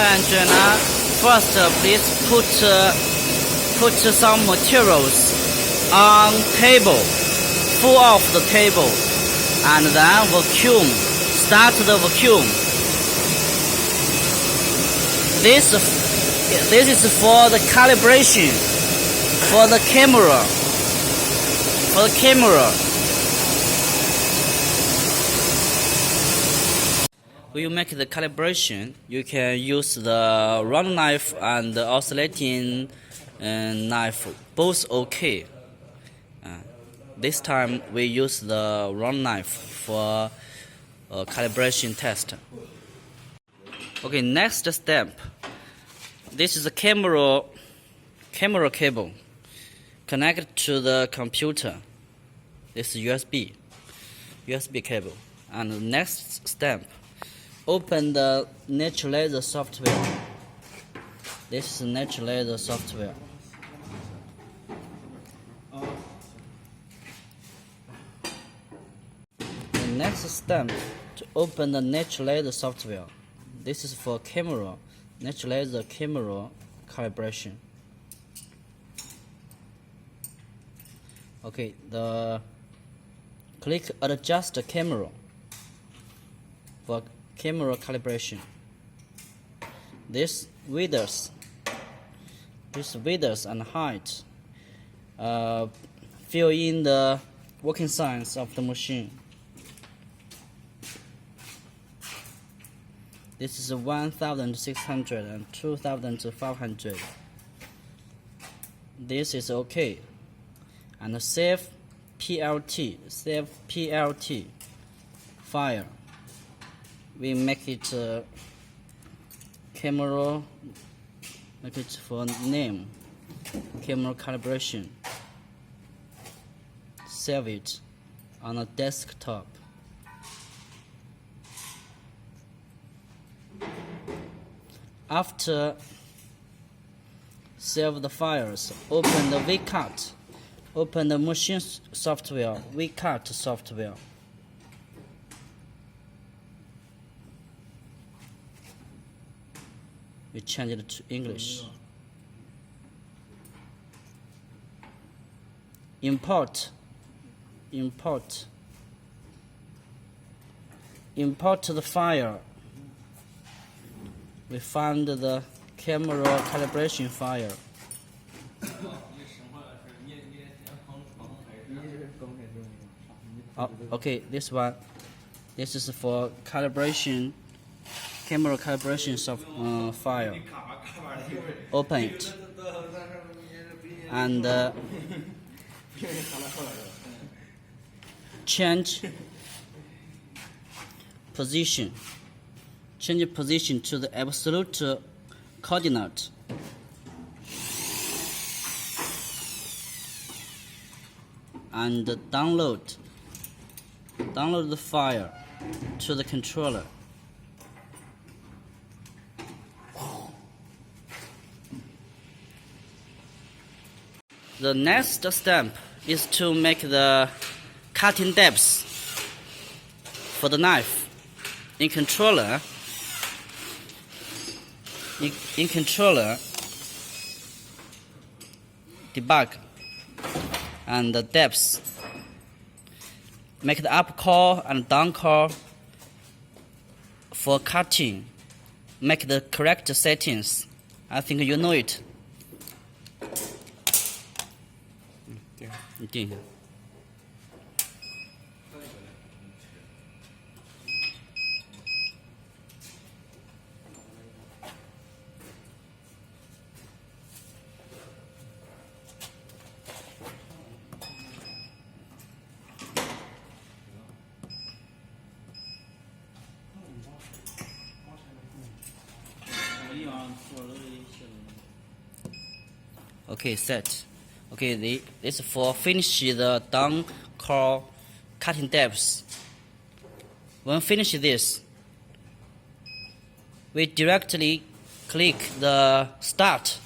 呢 first please put some materials on table, full of the table, and then vacuum. Start the vacuum. This is for the calibration, for the camera. When you make the calibration, you can use the round knife and the oscillating knife, both okay. This time we use the round knife for calibration test. Okay, next step. This is a camera cable connected to the computer. This is USB cable. And the next step, open the natural laser software. This is natural laser software. The next step, to open the natural laser software. This is for camera, natural laser camera calibration. Okay, click adjust camera for camera calibration. This width and height fill in the working size of the machine. This is 1,600 and 2,500. This is okay. And save PLT file. We make it camera, make it for name, camera calibration. Save it on a desktop. After save the files, open the vcut. Open the machine software, vcut software. We change it to English. Import the file. We find the camera calibration file. Okay, this one. This is for calibration, camera calibration file. Open it and change position. Change position to the absolute coordinate. And download the file to the controller. The next step is to make the cutting depths for the knife. In controller, debug and the depths. Make the up call and down call for cutting. Make the correct settings. I think you know it. Okay, set. Okay, this is for finish the down call cutting depths. When finish this, we directly click the start.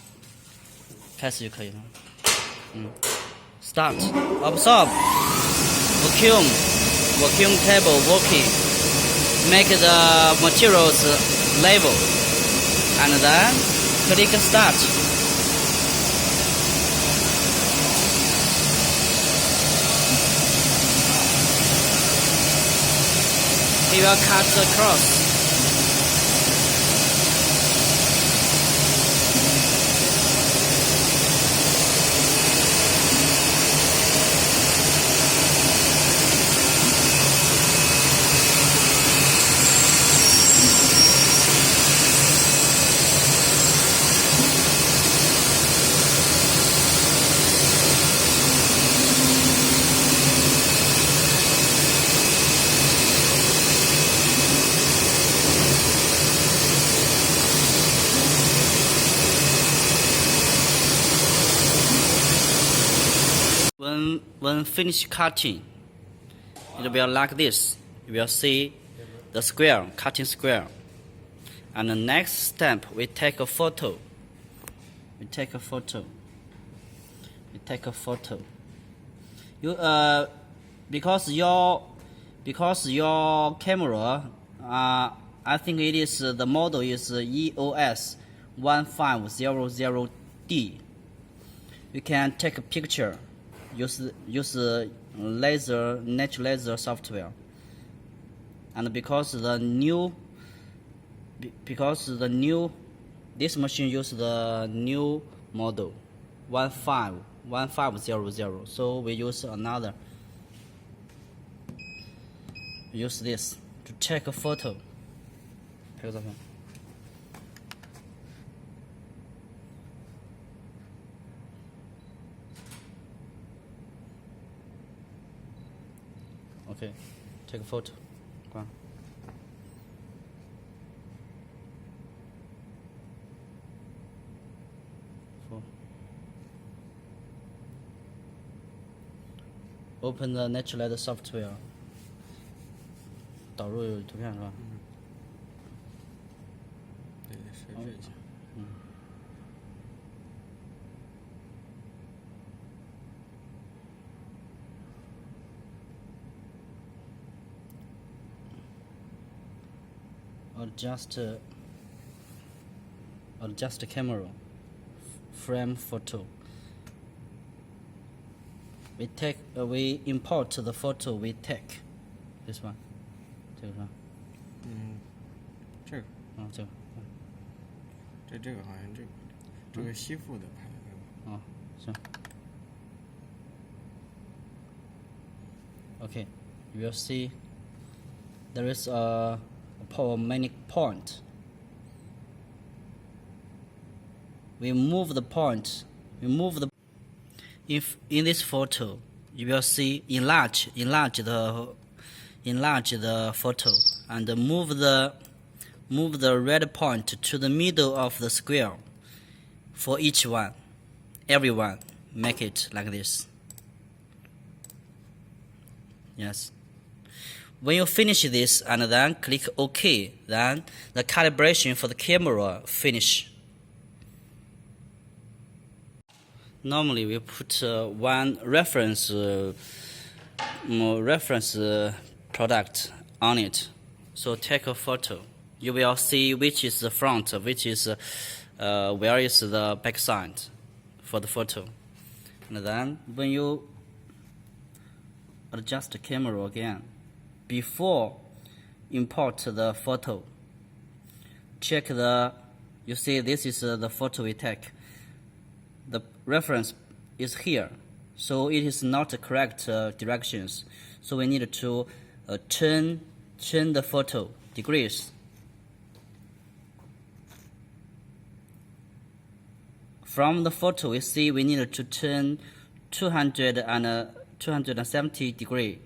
开始就可以了。Start. Absorb. Vacuum table working. Make the materials level. and then click start. It will cut across. When finished cutting, it will like this. You will see the square, cutting square. And the next step, we take a photo. We take a photo. You because your camera, I think it is the model is EOS 1500D. You can take a picture. Use natural laser software, and because the new this machine use the new model 1500, so we use another. Use this to take a photo. 拍个照片。Okay, take a photo. Go on. Open the natural laser software. 导入图片是吧？对，设置一下。Adjust camera frame photo. We import the photo we take. This one. 这个是吧？这个。这个。这个好像这个西附的拍的。行。Okay, you will see there is a many point. We move the point. If in this photo, you will see enlarge the photo and move the red point to the middle of the square. For each one, everyone, make it like this. Yes. When you finish this and then click OK, then the calibration for the camera finish. Normally we put one reference product on it. So take a photo. You will see which is the front, which is where is the back side for the photo. And then when you adjust the camera again, before import the photo, check you see this is the photo we take. The reference is here, so it is not the correct directions. So we need to turn the photo degrees. From the photo, we see we need to turn 270 degree.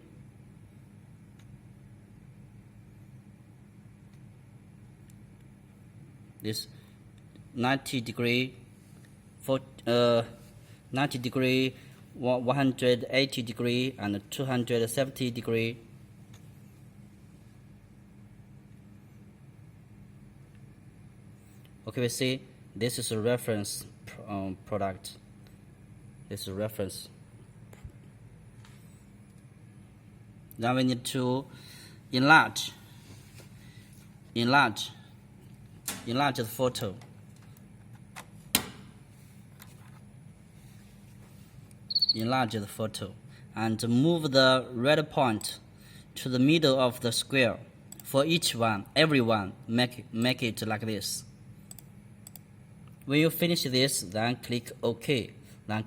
This 90 degree, 90 degree, 180 degree, and 270 degree. Okay, we see this is a reference product. This is a reference. Now we need to enlarge the photo. enlarge the photo, and move the red point to the middle of the square. For each one, everyone, make it like this. When you finish this, then click OK. Then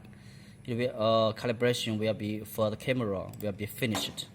calibration will be for the camera will be finished.